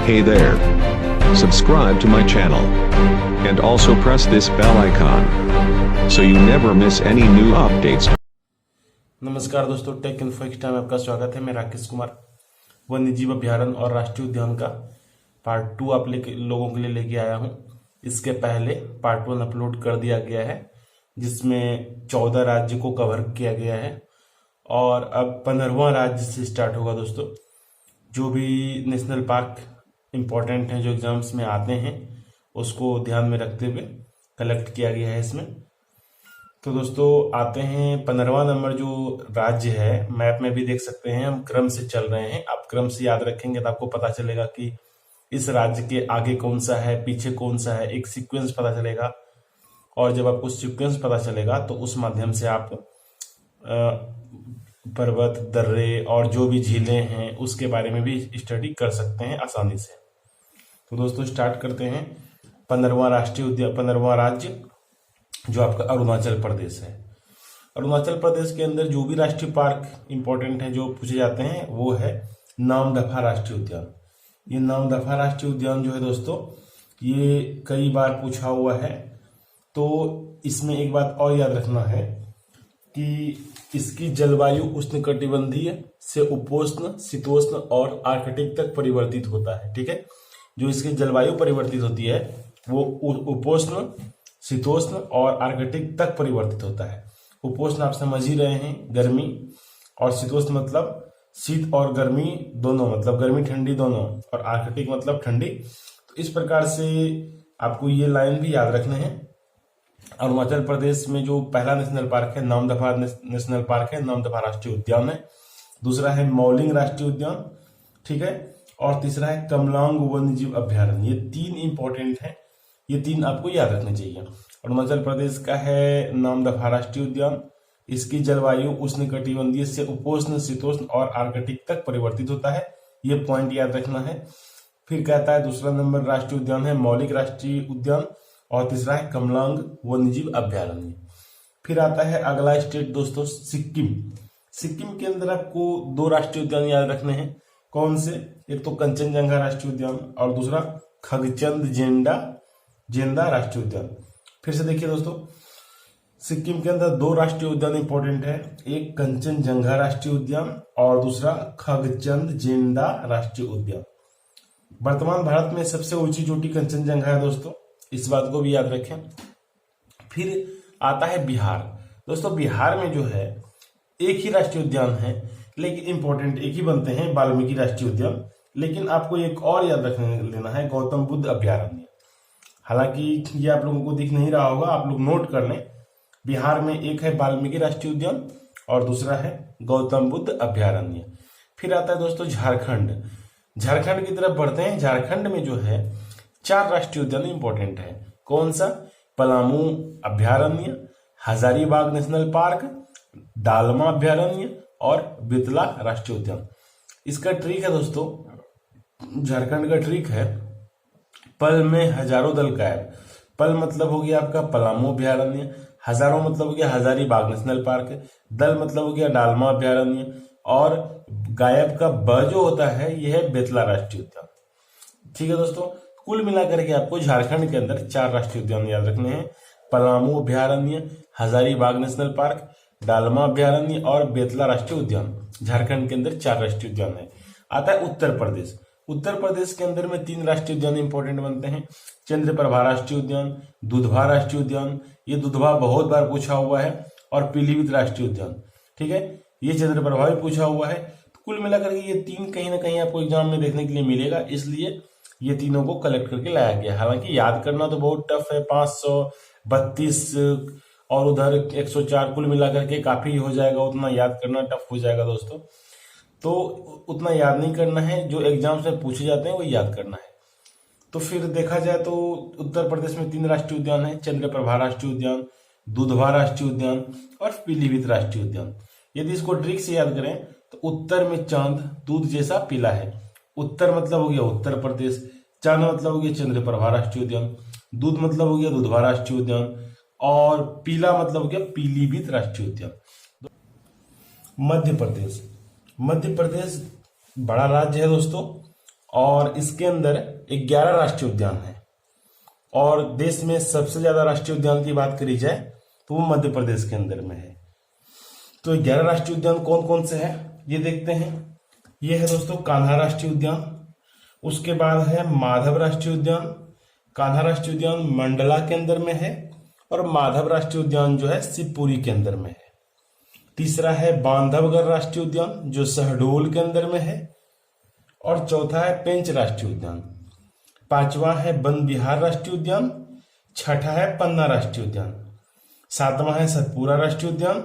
Hey there. Subscribe to my channel. And also press this bell icon. So you never miss any new updates. नमस्कार दोस्तों, take info extra में आपका स्वागत है। मैं राकेश कुमार वन्यजीव अभ्यारण्य और राष्ट्रीय उद्यान का पार्ट 2 आप लोगों के लिए लेके आया हूं। इसके पहले पार्ट 1 अपलोड कर दिया गया है, जिसमें 14 राज्य को कवर किया गया है और अब 15वां राज्य से स्टार्ट होगा। दोस्तों, जो भी नेशनल पार्क इम्पोर्टेंट हैं, जो एग्जाम्स में आते हैं, उसको ध्यान में रखते हुए कलेक्ट किया गया है इसमें। तो दोस्तों आते हैं 15वां नंबर जो राज्य है, मैप में भी देख सकते हैं, हम क्रम से चल रहे हैं। आप क्रम से याद रखेंगे तो आपको पता चलेगा कि इस राज्य के आगे कौन सा है, पीछे कौन सा है, एक सीक्वेंस पता चलेगा। और जब आपको सीक्वेंस पता चलेगा तो उस माध्यम से आप पर्वत, दर्रे और जो भी झीलें हैं उसके बारे में भी स्टडी कर सकते हैं आसानी से। तो दोस्तों स्टार्ट करते हैं 15वां राष्ट्रीय उद्यान, 15वां राज्य जो आपका अरुणाचल प्रदेश है। अरुणाचल प्रदेश के अंदर जो भी राष्ट्रीय पार्क इंपॉर्टेंट है जो पूछे जाते हैं वो है नामदफा राष्ट्रीय उद्यान। ये नामदफा राष्ट्रीय उद्यान जो है दोस्तों, ये कई बार पूछा हुआ है। तो इसमें एक बात और याद रखना है कि इसकी जलवायु उष्णकटिबंधीय से उपोष्ण, शीतोष्ण और आर्कटिक तक परिवर्तित होता है। ठीक है, जो इसकी जलवायु परिवर्तित होती है वो उपोष्ण, शीतोष्ण और आर्कटिक तक परिवर्तित होता है। उपोष्ण आप समझ ही रहे हैं, गर्मी, और शीतोष्ण मतलब शीत और गर्मी दोनों, मतलब गर्मी ठंडी दोनों, और आर्कटिक मतलब ठंडी। तो इस प्रकार से आपको ये लाइन भी याद रखने हैं। अरुणाचल प्रदेश में जो पहला नेशनल पार्क है नामदफा नेशनल पार्क है, नामदफा राष्ट्रीय उद्यान है। दूसरा है मौलिंग राष्ट्रीय उद्यान, ठीक है, और तीसरा है कमलांग वन्यजीव अभ्यारण्य। ये तीन इंपॉर्टेंट है, ये तीन आपको याद रखने चाहिए। अरुणाचल प्रदेश का है नामदफा राष्ट्रीय उद्यान, इसकी जलवायु उष्णकटिबंधीय से उपोष्ण, शीतोष्ण और आर्कटिक तक परिवर्तित होता है। ये पॉइंट याद रखना है। फिर कहता है दूसरा नंबर राष्ट्रीय उद्यान है मौलिक राष्ट्रीय उद्यान, और तीसरा है कमलांग वन्यजीव अभ्यारण्य। फिर आता है अगला स्टेट दोस्तों सिक्किम। सिक्किम के अंदर आपको 2 राष्ट्रीय उद्यान याद रखने हैं। कौन से? एक तो कंचनजंगा राष्ट्रीय उद्यान और दूसरा खगचंद जेंदा राष्ट्रीय उद्यान। फिर से देखिए दोस्तों, सिक्किम के अंदर 2 राष्ट्रीय उद्यान इंपॉर्टेंट है, एक कंचनजंगा राष्ट्रीय उद्यान और दूसरा खगचंद जेंदा राष्ट्रीय उद्यान। वर्तमान भारत में सबसे ऊंची चोटी कंचनजंगा है दोस्तों, इस बात को भी याद रखें। फिर आता है बिहार। दोस्तों बिहार में जो है एक ही राष्ट्रीय उद्यान है, लेकिन इंपॉर्टेंट एक ही बनते हैं, वाल्मीकि राष्ट्रीय उद्यान। लेकिन आपको एक और याद रखने लेना है, गौतम बुद्ध अभ्यारण्य। हालांकि ये आप लोगों को दिख नहीं रहा होगा, आप लोग नोट कर लें। बिहार में एक है वाल्मीकि राष्ट्रीय उद्यान और दूसरा है गौतम बुद्ध अभ्यारण्य। फिर आता है दोस्तों झारखंड। झारखंड की तरफ बढ़ते हैं। झारखंड में जो है 4 राष्ट्रीय उद्यान इंपॉर्टेंट है। कौन सा? पलामू अभ्यारण्य, हजारीबाग नेशनल पार्क, डालमा अभ्यारण्य और बेतला राष्ट्रीय उद्यान। इसका ट्रिक है दोस्तों, झारखंड का ट्रिक है पल में हजारों दल गायब। पल मतलब हो गया आपका पलामू अभ्यारण्य, हजारों मतलब हो गया हजारीबाग नेशनल पार्क, दल मतलब हो गया डालमा अभ्यारण्य, और गायब का ब जो होता है यह है बेतला राष्ट्रीय उद्यान। ठीक है दोस्तों, कुल मिलाकर के आपको झारखंड के अंदर 4 राष्ट्रीय उद्यान याद रखने हैं, पलामू अभ्यारण्य, हजारीबाग नेशनल पार्क, डालमा अभ्यारण्य और बेतला राष्ट्रीय उद्यान। झारखंड के अंदर 4 राष्ट्रीय उद्यान है। आता है उत्तर प्रदेश। उत्तर प्रदेश के अंदर में 3 राष्ट्रीय उद्यान इंपॉर्टेंट बनते हैं, चंद्रप्रभा राष्ट्रीय उद्यान, दुधवा राष्ट्रीय उद्यान, ये दुधवा बहुत बार पूछा हुआ है, और पीलीभीत राष्ट्रीय उद्यान। ठीक है, ये चंद्रप्रभा भी पूछा हुआ है। तो कुल मिलाकर के ये 3 कहीं ना कहीं आपको एग्जाम में देखने के लिए मिलेगा, इसलिए ये तीनों को कलेक्ट करके लाया गया। हालांकि याद करना तो बहुत टफ है, 532 और उधर 104, कुल मिलाकर के काफी हो जाएगा, उतना याद करना टफ हो जाएगा दोस्तों। तो उतना याद नहीं करना है, जो एग्जाम से पूछे जाते हैं वो याद करना है। तो फिर देखा जाए तो उत्तर प्रदेश में 3 राष्ट्रीय उद्यान है, चंद्रप्रभा राष्ट्रीय उद्यान, दुधवा राष्ट्रीय उद्यान और पीलीभीत राष्ट्रीय उद्यान। यदि इसको ट्रिक से याद करें तो उत्तर में चांद दूध जैसा पीला है। उत्तर मतलब हो गया उत्तर प्रदेश, चांद मतलब हो गया चंद्रप्रभा राष्ट्रीय उद्यान, दूध मतलब हो गया दुधवा राष्ट्रीय उद्यान, और पीला मतलब हो गया पीलीभीत राष्ट्रीय उद्यान। मध्य प्रदेश। मध्य प्रदेश बड़ा राज्य है दोस्तों, और इसके अंदर 11 राष्ट्रीय उद्यान है। और देश में सबसे ज्यादा राष्ट्रीय उद्यान की बात करी जाए तो वो मध्य प्रदेश के अंदर में है। तो 11 राष्ट्रीय उद्यान कौन कौन से हैं ये देखते हैं। ये है दोस्तों कान्हा राष्ट्रीय उद्यान, उसके बाद है माधव राष्ट्रीय उद्यान। कान्हा राष्ट्रीय उद्यान मंडला के अंदर में है और माधव राष्ट्रीय उद्यान जो है शिवपुरी के अंदर में है। तीसरा है बांधवगढ़ राष्ट्रीय उद्यान जो शहडोल के अंदर में है। और चौथा है पेंच राष्ट्रीय उद्यान। पांचवा है वन विहार राष्ट्रीय उद्यान। छठा है पन्ना राष्ट्रीय उद्यान। सातवां है सतपुरा राष्ट्रीय उद्यान।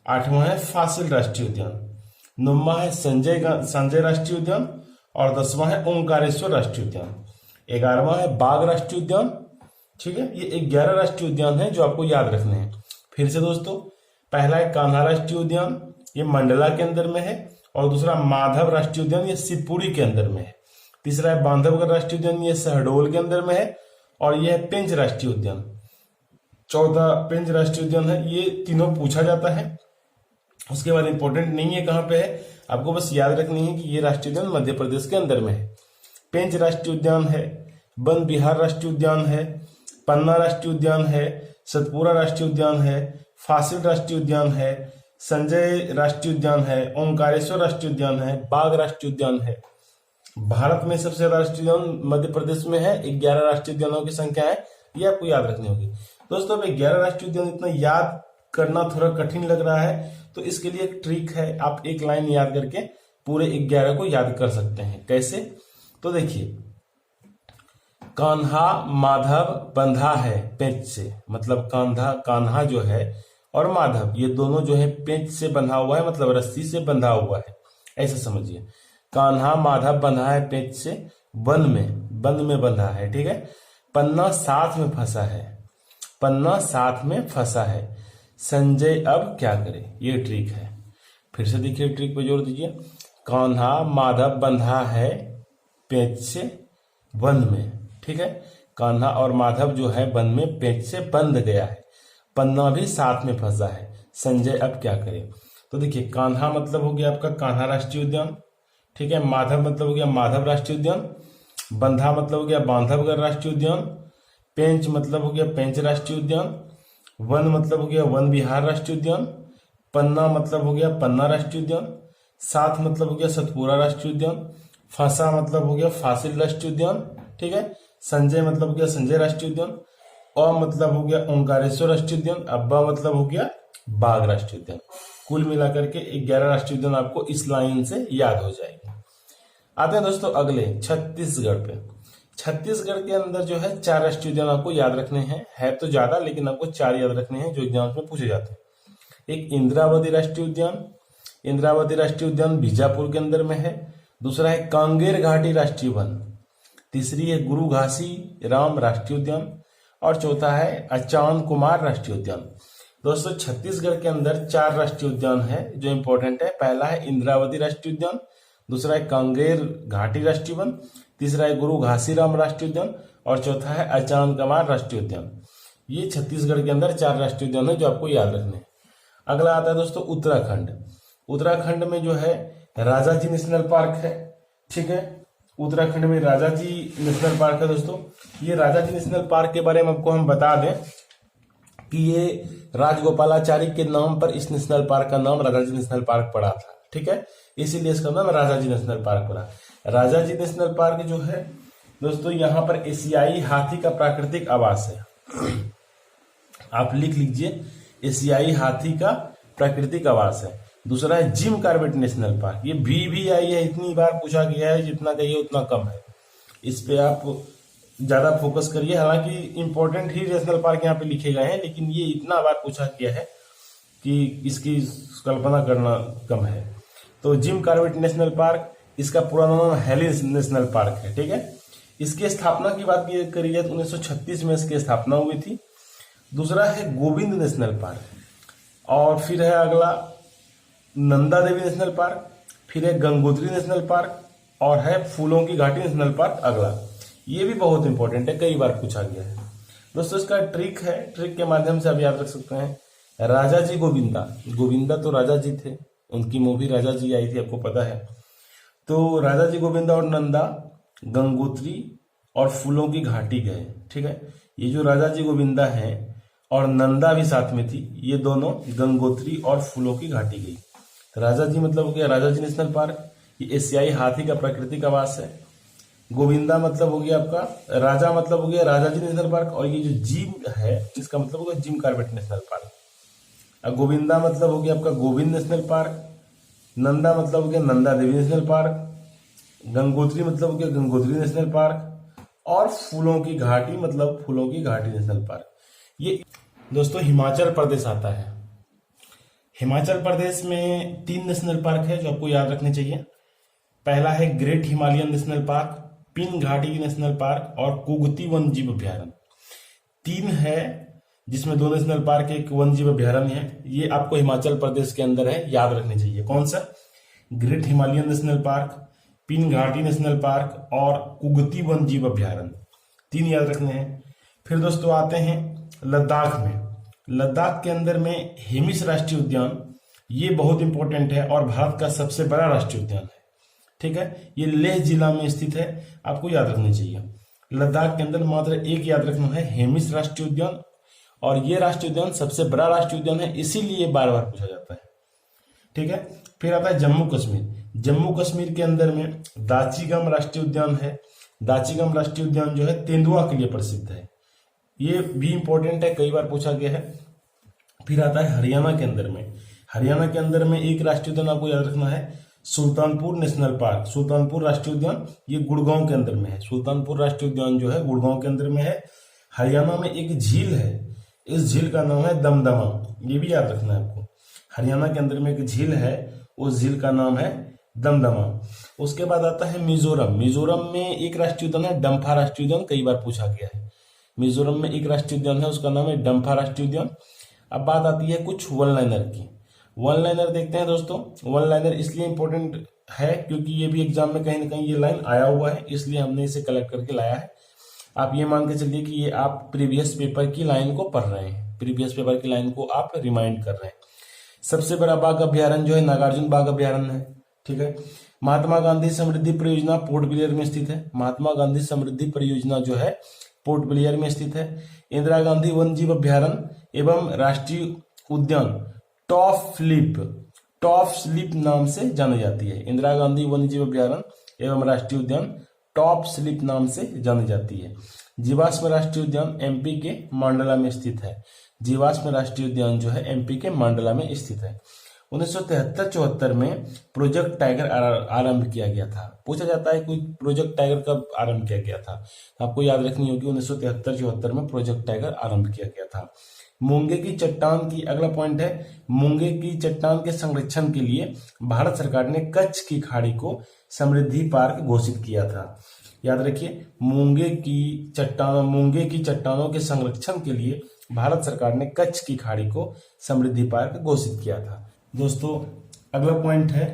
आठवां है फासिल राष्ट्रीय उद्यान। नौवां है संजय राष्ट्रीय उद्यान और 10वां है ओंकारेश्वर राष्ट्रीय उद्यान। 11वां है बाघ राष्ट्रीय उद्यान। ठीक है, ये 11 राष्ट्रीय उद्यान है जो आपको याद रखने हैं। फिर से दोस्तों, पहला है कान्हा राष्ट्रीय उद्यान, ये मंडला के अंदर में है। और दूसरा माधव राष्ट्रीय उद्यान, ये शिवपुरी के अंदर में है। तीसरा है बांधवगढ़ राष्ट्रीय उद्यान, ये शहडोल के अंदर में है। और यह है पेंच राष्ट्रीय उद्यान। चौथा पेंच राष्ट्रीय उद्यान है। ये तीनों पूछा जाता है, उसके बाद इंपॉर्टेंट नहीं है कहाँ पे है, आपको बस याद रखनी है कि ये राष्ट्रीय उद्यान मध्य प्रदेश के अंदर में है। पेंच राष्ट्रीय उद्यान है, वन विहार राष्ट्रीय उद्यान है, पन्ना राष्ट्रीय उद्यान है, सतपुरा राष्ट्रीय उद्यान है, फासिल राष्ट्रीय उद्यान है, संजय राष्ट्रीय उद्यान है, ओंकारेश्वर राष्ट्रीय उद्यान है, बाघ राष्ट्रीय उद्यान है। भारत में सबसे ज्यादा राष्ट्रीय उद्यान मध्य प्रदेश में है, 11 राष्ट्रीय उद्यानों की संख्या है, ये आपको याद रखनी होगी। दोस्तों, अब 11 राष्ट्रीय उद्यान इतना याद करना थोड़ा कठिन लग रहा है, तो इसके लिए एक ट्रिक है, आप एक लाइन याद करके पूरे 11 को याद कर सकते हैं। कैसे? तो देखिए, कान्हा माधव बंधा है पेंच से, मतलब कान्हा जो है और माधव ये दोनों जो है पेंच से बंधा हुआ है, मतलब रस्सी से बंधा हुआ है, ऐसा समझिए। कान्हा माधव बंधा है पेंच से, वन में बंधा है। ठीक है, पन्ना साथ में फंसा है, पन्ना साथ में फंसा है। संजय अब क्या करे, ये ट्रिक है। फिर से देखिए, ट्रिक पे जोर दीजिए। कान्हा माधव बंधा है पेंच से वन में। ठीक है, कान्हा और माधव जो है वन में पेंच से बंध गया है, पन्ना भी साथ में फंसा है। संजय अब क्या करे? तो देखिए, कान्हा मतलब हो गया आपका कान्हा राष्ट्रीय उद्यान। ठीक है, माधव मतलब हो गया माधव राष्ट्रीय उद्यान, बंधा मतलब हो गया बांधवगढ़ राष्ट्रीय उद्यान, पेंच मतलब हो गया पेंच राष्ट्रीय उद्यान, वन मतलब हो गया वन विहार राष्ट्रीय उद्यान, पन्ना मतलब हो गया पन्ना राष्ट्रीय उद्यान, साथ मतलब हो गया सतपुरा राष्ट्रीय उद्यान, फंसा मतलब हो गया फासिल राष्ट्रीय उद्यान। ठीक है, संजय मतलब हो गया संजय राष्ट्रीय उद्यान, अ मतलब हो गया ओंकारेश्वर राष्ट्रीय उद्यान, अब्बा मतलब हो गया बाघ राष्ट्रीय उद्यान। कुल मिलाकर के 11 राष्ट्रीय उद्यान आपको इस लाइन से याद हो जाएंगे। आते हैं दोस्तों अगले छत्तीसगढ़ पे। छत्तीसगढ़ के अंदर जो है 4 राष्ट्रीय उद्यान आपको याद रखने हैं, है तो ज्यादा लेकिन आपको 4 याद रखने हैं जो एग्जाम में पूछे जाते हैं। एक इंद्रावती राष्ट्रीय उद्यान, इंद्रावती राष्ट्रीय उद्यान बीजापुर के अंदर में है। दूसरा है कांगेर घाटी राष्ट्रीय वन, तीसरी है गुरु घासी राम राष्ट्रीय उद्यान और चौथा है अचान कुमार राष्ट्रीय उद्यान। दोस्तों, छत्तीसगढ़ के अंदर 4 राष्ट्रीय उद्यान है जो इंपॉर्टेंट है। पहला है इंद्रावती राष्ट्रीय उद्यान, दूसरा है कांगेर घाटी राष्ट्रीय वन, तीसरा है गुरु घासीराम राष्ट्रीय उद्यान और चौथा है अचान कुमार राष्ट्रीय उद्यान। ये छत्तीसगढ़ के अंदर 4 राष्ट्रीय उद्यान है जो आपको याद रखने हैं। अगला आता है दोस्तों उत्तराखंड। उत्तराखंड में जो है राजाजी नेशनल पार्क है। ठीक है, उत्तराखंड में राजाजी नेशनल पार्क है। दोस्तों, ये राजाजी नेशनल पार्क के बारे में आपको हम बता दें कि ये राजगोपालाचारी के नाम पर इस नेशनल पार्क का नाम राजाजी नेशनल पार्क पड़ा था। ठीक है, इसीलिए इसका नाम राजाजी नेशनल पार्क पड़ा। राजाजी नेशनल पार्क जो है दोस्तों, यहाँ पर एशियाई हाथी का प्राकृतिक आवास है। आप लिख लीजिए, एशियाई हाथी का प्राकृतिक आवास है। दूसरा है जिम कॉर्बेट नेशनल पार्क, ये भी आई है, इतनी बार पूछा गया है, जितना कहिए उतना कम है। इस पे आप ज्यादा फोकस करिए। हालांकि इंपॉर्टेंट ही नेशनल पार्क यहाँ पे लिखे गए हैं, लेकिन ये इतना बार पूछा गया है कि इसकी कल्पना करना कम है। तो जिम कॉर्बेट नेशनल पार्क, इसका पूरा नाम हेली नेशनल पार्क है। ठीक है, इसकी स्थापना की बात करी जाए तो 1936 में इसकी स्थापना हुई थी। दूसरा है गोविंद नेशनल पार्क और फिर है अगला नंदा देवी नेशनल पार्क, फिर है गंगोत्री नेशनल पार्क और है फूलों की घाटी नेशनल पार्क अगला। ये भी बहुत इंपॉर्टेंट है, कई बार पूछा गया है। दोस्तों, इसका ट्रिक है, ट्रिक के माध्यम से आप याद रख सकते हैं। राजाजी गोविंदा तो राजा जी थे, उनकी मूवी राजा जी आई थी, आपको पता है। तो राजाजी गोविंदा और नंदा गंगोत्री और फूलों की घाटी गए। ठीक है, ये जो राजा जी गोविंदा है और नंदा भी साथ में थी, ये दोनों गंगोत्री और फूलों की घाटी गई। राजा जी मतलब हो गया राजा जी नेशनल पार्क, ये एशियाई हाथी का प्राकृतिक आवास है। गोविंदा मतलब हो गया आपका, राजा मतलब हो गया राजा जी नेशनल पार्क, और ये जो जिम है इसका मतलब हो गया जिम कॉर्बेट नेशनल पार्क। अब गोविंदा मतलब हो गया आपका गोविंद नेशनल पार्क, नंदा मतलब हो गया नंदा देवी नेशनल पार्क, गंगोत्री मतलब हो गया गंगोत्री नेशनल पार्क, और फूलों की घाटी मतलब फूलों की घाटी नेशनल पार्क। ये दोस्तों हिमाचल प्रदेश आता है। हिमाचल प्रदेश में 3 नेशनल पार्क है जो आपको याद रखने चाहिए। पहला है great Himalayan national park, pin घाटी नेशनल पार्क और कुगती वन जीव अभ्यारण्य। 3 है जिसमें 2 नेशनल पार्क एक वन जीव अभ्यारण्य है। ये आपको हिमाचल प्रदेश के अंदर है, याद रखने चाहिए। कौन सा? Great Himalayan national park, pin घाटी नेशनल पार्क और कुगती वन जीव अभ्यारण्य, 3 याद रखने हैं। फिर दोस्तों आते हैं लद्दाख में। लद्दाख के अंदर में हेमिस राष्ट्रीय उद्यान, ये बहुत इंपॉर्टेंट है और भारत का सबसे बड़ा राष्ट्रीय उद्यान है। ठीक है, ये लेह जिला में स्थित है, आपको याद रखनी चाहिए। लद्दाख के अंदर मात्र एक याद रखना है, हेमिस राष्ट्रीय उद्यान, और ये राष्ट्रीय उद्यान सबसे बड़ा राष्ट्रीय उद्यान है, इसीलिए बार बार पूछा जाता है। ठीक है, फिर आता है जम्मू कश्मीर। जम्मू कश्मीर के अंदर में दाचीगम राष्ट्रीय उद्यान है। दाचीगम राष्ट्रीय उद्यान जो है तेंदुआ के लिए प्रसिद्ध है, ये भी इंपॉर्टेंट है, कई बार पूछा गया है। फिर आता है हरियाणा के अंदर में। हरियाणा के अंदर में एक राष्ट्रीय उद्यान आपको याद रखना है, सुल्तानपुर नेशनल पार्क। सुल्तानपुर राष्ट्रीय उद्यान ये गुड़गांव के अंदर में है। सुल्तानपुर राष्ट्रीय उद्यान जो है गुड़गांव के अंदर में है। हरियाणा में एक झील है, इस झील का नाम है दमदमा, ये भी याद रखना है आपको। हरियाणा के अंदर में एक झील है, उस झील का नाम है दमदमा। उसके बाद आता है मिजोरम। मिजोरम में एक राष्ट्रीय उद्यान है डम्फा राष्ट्रीय उद्यान, कई बार पूछा गया है। मिजोरम में एक राष्ट्रीय उद्यान है, उसका नाम है डम्फा राष्ट्रीय उद्यान। अब बात आती है कुछ वन लाइनर की। वन लाइनर देखते हैं दोस्तों। वन लाइनर इसलिए इंपॉर्टेंट है क्योंकि ये भी एग्जाम में कहीं ना कहीं ये लाइन आया हुआ है, इसलिए हमने इसे कलेक्ट करके लाया है। आप ये मान के चलिए कि ये आप प्रीवियस पेपर की लाइन को पढ़ रहे हैं, प्रीवियस पेपर की लाइन को आप रिमाइंड कर रहे हैं। सबसे बड़ा बाघ अभ्यारण्य जो है नागार्जुन बाघ अभ्यारण्य है। ठीक है, महात्मा गांधी समृद्धि परियोजना पोर्ट ब्लेयर में स्थित है। महात्मा गांधी समृद्धि परियोजना जो है पोर्ट ब्लेयर में स्थित है। इंदिरा गांधी वन जीव अभ्यारण्य एवं राष्ट्रीय उद्यान टॉप स्लिप नाम से जानी जाती है। इंदिरा गांधी वन जीव अभ्यारण्य एवं राष्ट्रीय उद्यान टॉप स्लिप नाम से जानी जाती है। जीवाश्म राष्ट्रीय उद्यान एमपी के मांडला में स्थित है। जीवाश्म राष्ट्रीय उद्यान जो है एमपी के मांडला में स्थित है। 1973-74 में प्रोजेक्ट टाइगर आरंभ किया गया था। पूछा जाता है कोई प्रोजेक्ट टाइगर कब आरंभ किया गया था, आपको याद रखनी होगी 1973-74 में प्रोजेक्ट टाइगर आरंभ किया गया था। मूंगे की चट्टान की अगला पॉइंट है, मूंगे की चट्टान के संरक्षण के लिए भारत सरकार ने कच्छ की खाड़ी को समृद्धि पार्क घोषित किया था। याद रखिए, मूंगे की चट्टानों के संरक्षण के लिए भारत सरकार ने कच्छ की खाड़ी को समृद्धि पार्क घोषित किया था। दोस्तों अगला पॉइंट है,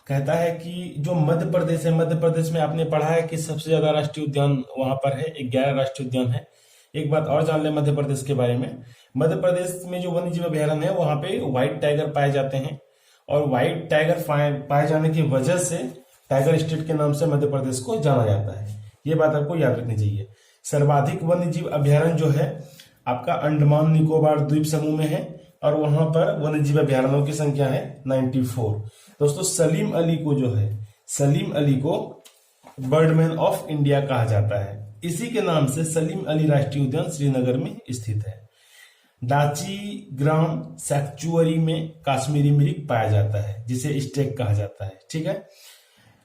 कहता है कि जो मध्य प्रदेश है, मध्य प्रदेश में आपने पढ़ा है कि सबसे ज्यादा राष्ट्रीय उद्यान वहां पर है, 11 राष्ट्रीय उद्यान है। एक बात और जान ले मध्य प्रदेश के बारे में, मध्य प्रदेश में जो वन्य जीव अभ्यारण्य है वहां पे व्हाइट टाइगर पाए जाते हैं, और व्हाइट टाइगर पाए जाने की वजह से टाइगर स्टेट के नाम से मध्य प्रदेश को जाना जाता है। ये बात आपको याद रखनी चाहिए। सर्वाधिक वन्य जीव अभ्यारण्य जो है आपका अंडमान निकोबार द्वीप समूह में है, और वहां पर वन्य जीव अभ्यारण्यों की संख्या है 94। दोस्तों सलीम अली को बर्डमैन ऑफ इंडिया कहा जाता है। इसी के नाम से सलीम अली राष्ट्रीय उद्यान श्रीनगर में स्थित है। डाची ग्राम सैक्चुअरी में काश्मीरी मृग पाया जाता है, जिसे स्टेक कहा जाता है। ठीक है,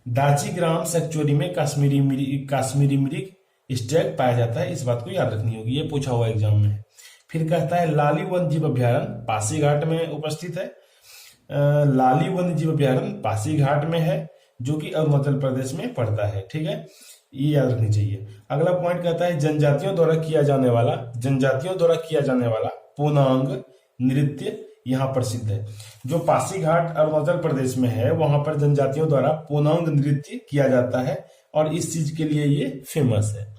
डाची ग्राम सैक्चुअरी में काश्मीरी मृग स्टेक पाया जाता है, इस बात को याद रखनी होगी, ये पूछा हुआ एग्जाम में। फिर कहता है लाली वन जीव अभ्यारण्य पासीघाट में उपस्थित है। लाली वन जीव अभ्यारण्य पासीघाट में है, जो कि अरुणाचल प्रदेश में पड़ता है। ठीक है, ये याद रखनी चाहिए। अगला पॉइंट कहता है जनजातियों द्वारा किया जाने वाला पूर्णांग नृत्य यहाँ प्रसिद्ध है। जो पासीघाट अरुणाचल प्रदेश में है वहां पर जनजातियों द्वारा पूर्णांग नृत्य किया जाता है, और इस चीज के लिए ये फेमस है।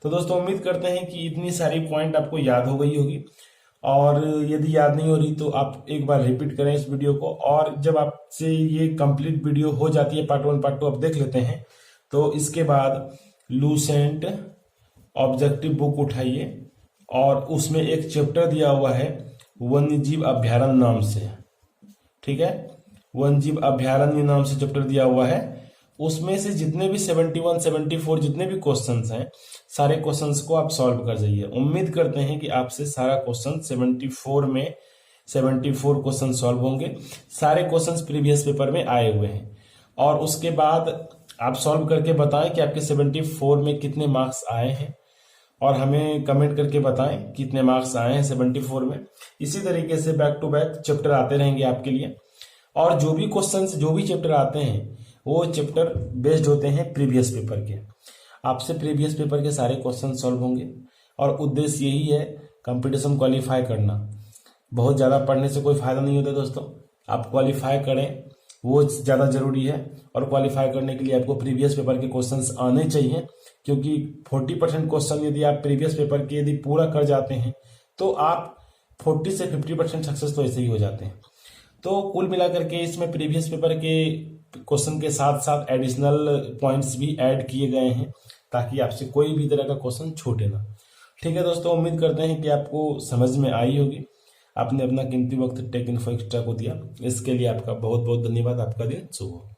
तो दोस्तों उम्मीद करते हैं कि इतनी सारी पॉइंट आपको याद हो गई होगी, और यदि याद नहीं हो रही तो आप एक बार रिपीट करें इस वीडियो को, और जब आपसे ये कंप्लीट वीडियो हो जाती है, पार्ट 1 पार्ट 2 आप देख लेते हैं, तो इसके बाद लूसेंट ऑब्जेक्टिव बुक उठाइए और उसमें एक चैप्टर दिया हुआ है वन्यजीव अभ्यारण्य नाम से, ठीक है। वन्यजीव अभ्यारण्य नाम से चैप्टर दिया हुआ है। उसमें से जितने भी 71, 74 जितने भी क्वेश्चंस हैं, सारे क्वेश्चंस को आप सॉल्व कर जाइए। उम्मीद करते हैं कि आपसे सारा क्वेश्चन 74 में 74 क्वेश्चन सॉल्व होंगे। सारे क्वेश्चंस प्रीवियस पेपर में आए हुए हैं और उसके बाद आप सॉल्व करके बताएं कि आपके 74 में कितने मार्क्स आए हैं और हमें कमेंट करके बताएं कितने मार्क्स आए हैं 74 में। इसी तरीके से बैक टू बैक चैप्टर आते रहेंगे आपके लिए और जो भी क्वेश्चंस जो भी चैप्टर आते हैं वो चैप्टर बेस्ड होते हैं प्रीवियस पेपर के। आपसे प्रीवियस पेपर के सारे क्वेश्चन सॉल्व होंगे और उद्देश्य यही है कंपटीशन क्वालिफाई करना। बहुत ज़्यादा पढ़ने से कोई फायदा नहीं होता दोस्तों, आप क्वालिफाई करें वो ज़्यादा जरूरी है। और क्वालिफाई करने के लिए आपको प्रीवियस पेपर के क्वेश्चंस आने चाहिए, क्योंकि 40% क्वेश्चन यदि आप प्रीवियस पेपर के यदि पूरा कर जाते हैं तो आप 40 से 50% सक्सेस तो ऐसे ही हो जाते हैं। तो कुल मिलाकर के इसमें प्रीवियस पेपर के क्वेश्चन के साथ साथ एडिशनल पॉइंट्स भी ऐड किए गए हैं ताकि आपसे कोई भी तरह का क्वेश्चन छूटे ना। ठीक है दोस्तों, उम्मीद करते हैं कि आपको समझ में आई होगी। आपने अपना कीमती वक्त टेक इन्फो एक्स्ट्रा को दिया, इसके लिए आपका बहुत बहुत धन्यवाद। आपका दिन शुभ हो।